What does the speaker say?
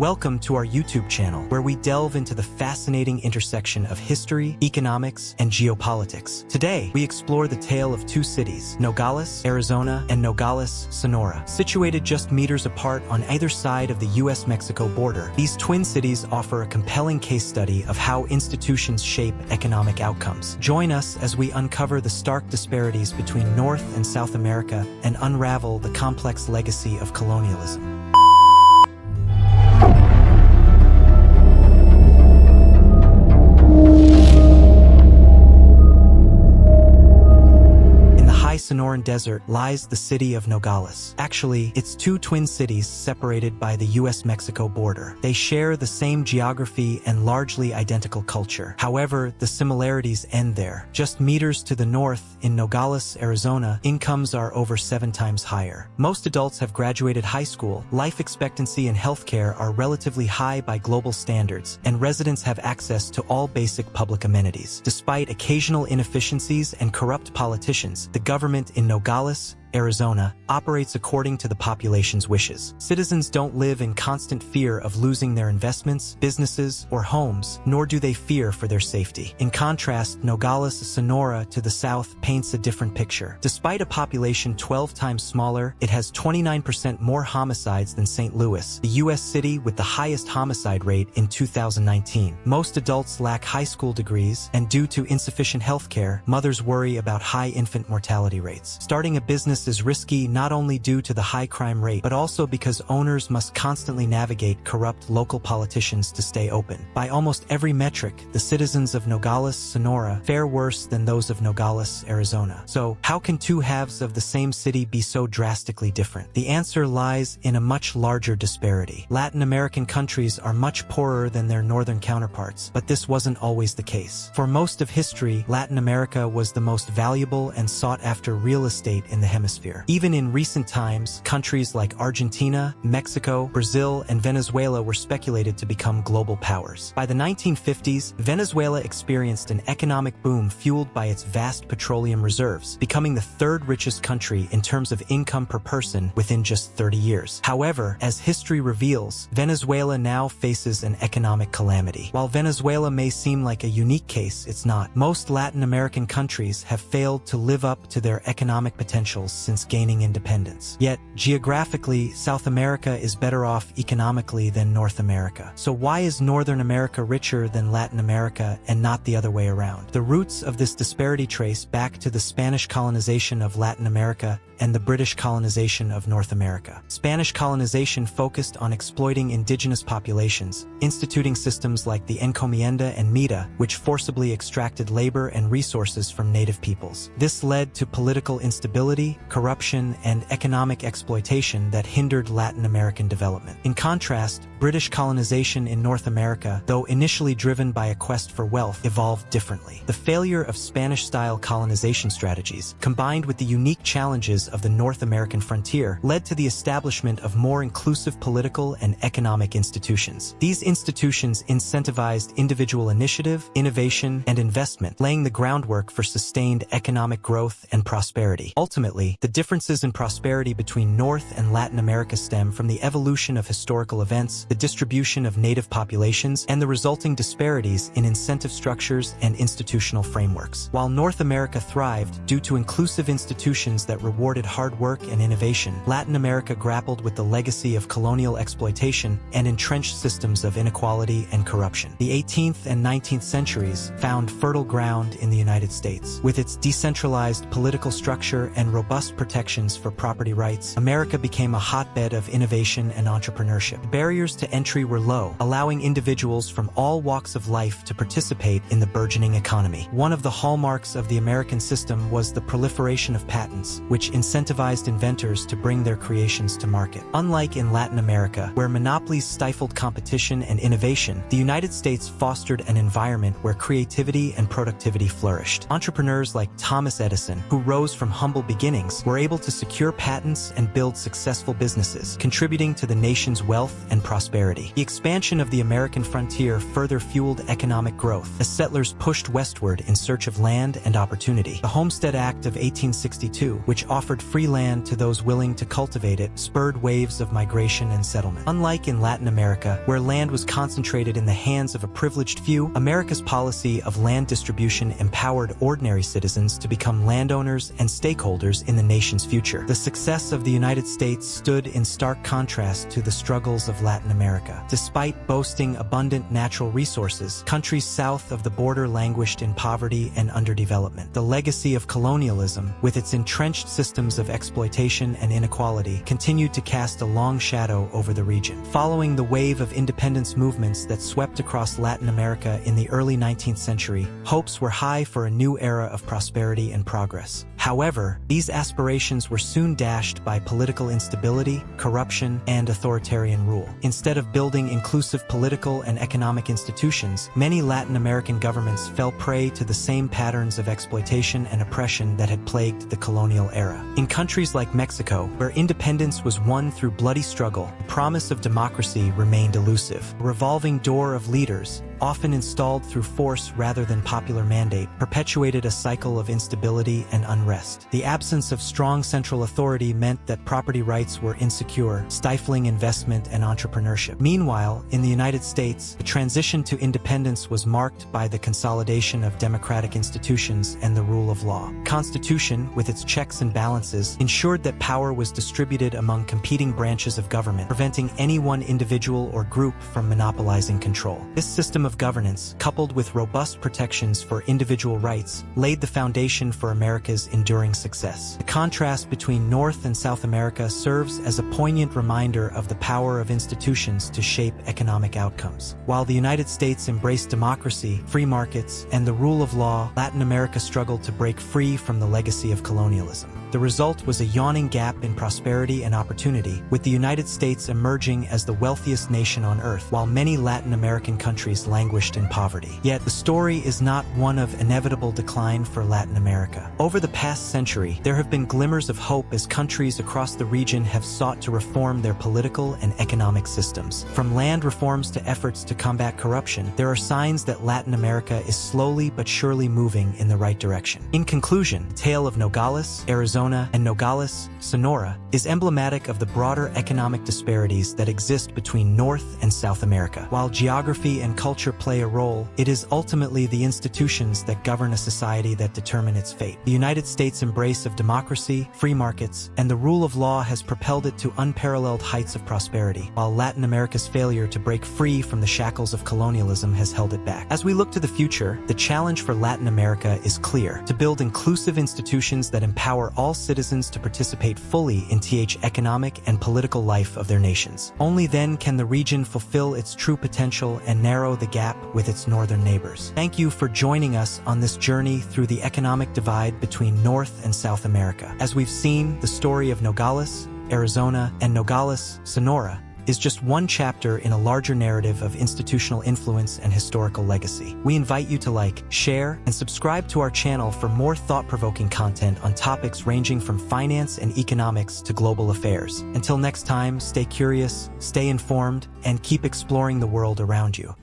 Welcome to our YouTube channel, where we delve into the fascinating intersection of history, economics, and geopolitics. Today, we explore the tale of two cities, Nogales, Arizona, and Nogales, Sonora. Situated just meters apart on either side of the US-Mexico border, these twin cities offer a compelling case study of how institutions shape economic outcomes. Join us as we uncover the stark disparities between North and South America and unravel the complex legacy of colonialism. Sonoran Desert lies the city of Nogales. Actually, it's two twin cities separated by the US-Mexico border. They share the same geography and largely identical culture. However, the similarities end there. Just meters to the north, in Nogales, Arizona, incomes are over 7 times higher. Most adults have graduated high school, life expectancy and healthcare are relatively high by global standards, and residents have access to all basic public amenities. Despite occasional inefficiencies and corrupt politicians, the government in Nogales, Arizona, operates according to the population's wishes. Citizens don't live in constant fear of losing their investments, businesses, or homes, nor do they fear for their safety. In contrast, Nogales, Sonora, to the south, paints a different picture. Despite a population 12 times smaller, it has 29% more homicides than St. Louis, the U.S. city with the highest homicide rate in 2019. Most adults lack high school degrees, and due to insufficient health care, mothers worry about high infant mortality rates. Starting a business is risky not only due to the high crime rate, but also because owners must constantly navigate corrupt local politicians to stay open. By almost every metric, the citizens of Nogales, Sonora, fare worse than those of Nogales, Arizona. So, how can two halves of the same city be so drastically different? The answer lies in a much larger disparity. Latin American countries are much poorer than their northern counterparts, but this wasn't always the case. For most of history, Latin America was the most valuable and sought-after real estate in the hemisphere. Even in recent times, countries like Argentina, Mexico, Brazil, and Venezuela were speculated to become global powers. By the 1950s, Venezuela experienced an economic boom fueled by its vast petroleum reserves, becoming the third richest country in terms of income per person within just 30 years. However, as history reveals, Venezuela now faces an economic calamity. While Venezuela may seem like a unique case, it's not. Most Latin American countries have failed to live up to their economic potentials since gaining independence. Yet, geographically, South America is better off economically than North America. So why is Northern America richer than Latin America and not the other way around? The roots of this disparity trace back to the Spanish colonization of Latin America and the British colonization of North America. Spanish colonization focused on exploiting indigenous populations, instituting systems like the encomienda and mita, which forcibly extracted labor and resources from native peoples. This led to political instability, corruption, and economic exploitation that hindered Latin American development. In contrast, British colonization in North America, though initially driven by a quest for wealth, evolved differently. The failure of Spanish-style colonization strategies, combined with the unique challenges of the North American frontier, led to the establishment of more inclusive political and economic institutions. These institutions incentivized individual initiative, innovation, and investment, laying the groundwork for sustained economic growth and prosperity. Ultimately, the differences in prosperity between North and Latin America stem from the evolution of historical events, the distribution of native populations, and the resulting disparities in incentive structures and institutional frameworks. While North America thrived due to inclusive institutions that rewarded hard work and innovation, Latin America grappled with the legacy of colonial exploitation and entrenched systems of inequality and corruption. The 18th and 19th centuries found fertile ground in the United States. With its decentralized political structure and robust protections for property rights, America became a hotbed of innovation and entrepreneurship. Barriers to entry were low, allowing individuals from all walks of life to participate in the burgeoning economy. One of the hallmarks of the American system was the proliferation of patents, which incentivized inventors to bring their creations to market. Unlike in Latin America, where monopolies stifled competition and innovation, the United States fostered an environment where creativity and productivity flourished. Entrepreneurs like Thomas Edison, who rose from humble beginnings, kings were able to secure patents and build successful businesses, contributing to the nation's wealth and prosperity. The expansion of the American frontier further fueled economic growth as settlers pushed westward in search of land and opportunity. The Homestead Act of 1862, which offered free land to those willing to cultivate it, spurred waves of migration and settlement. Unlike in Latin America, where land was concentrated in the hands of a privileged few, America's policy of land distribution empowered ordinary citizens to become landowners and stakeholders in the nation's future. The success of the United States stood in stark contrast to the struggles of Latin America. Despite boasting abundant natural resources, countries south of the border languished in poverty and underdevelopment. The legacy of colonialism, with its entrenched systems of exploitation and inequality, continued to cast a long shadow over the region. Following the wave of independence movements that swept across Latin America in the early 19th century, hopes were high for a new era of prosperity and progress. However, these aspirations were soon dashed by political instability, corruption, and authoritarian rule. Instead of building inclusive political and economic institutions, many Latin American governments fell prey to the same patterns of exploitation and oppression that had plagued the colonial era. In countries like Mexico, where independence was won through bloody struggle, the promise of democracy remained elusive. A revolving door of leaders, often installed through force rather than popular mandate, perpetuated a cycle of instability and unrest. The absence of strong central authority meant that property rights were insecure, stifling investment and entrepreneurship. Meanwhile, in the United States, the transition to independence was marked by the consolidation of democratic institutions and the rule of law. The Constitution, with its checks and balances, ensured that power was distributed among competing branches of government, preventing any one individual or group from monopolizing control. This system of governance, coupled with robust protections for individual rights, laid the foundation for America's enduring success. The contrast between North and South America serves as a poignant reminder of the power of institutions to shape economic outcomes. While the United States embraced democracy, free markets, and the rule of law, Latin America struggled to break free from the legacy of colonialism. The result was a yawning gap in prosperity and opportunity, with the United States emerging as the wealthiest nation on earth, while many Latin American countries languished in poverty. Yet the story is not one of inevitable decline for Latin America. Over the past century, there have been glimmers of hope as countries across the region have sought to reform their political and economic systems. From land reforms to efforts to combat corruption, there are signs that Latin America is slowly but surely moving in the right direction. In conclusion, the tale of Nogales, Arizona, and Nogales, Sonora, is emblematic of the broader economic disparities that exist between North and South America. While geography and culture play a role, it is ultimately the institutions that govern a society that determine its fate. The United States' embrace of democracy, free markets, and the rule of law has propelled it to unparalleled heights of prosperity, while Latin America's failure to break free from the shackles of colonialism has held it back. As we look to the future, the challenge for Latin America is clear: to build inclusive institutions that empower all citizens to participate fully in the economic and political life of their nations. Only then can the region fulfill its true potential and narrow the gap with its northern neighbors. Thank you for joining us on this journey through the economic divide between North and South America. As we've seen, the story of Nogales, Arizona, and Nogales, Sonora, is just one chapter in a larger narrative of institutional influence and historical legacy. We invite you to like, share, and subscribe to our channel for more thought-provoking content on topics ranging from finance and economics to global affairs. Until next time, stay curious, stay informed, and keep exploring the world around you.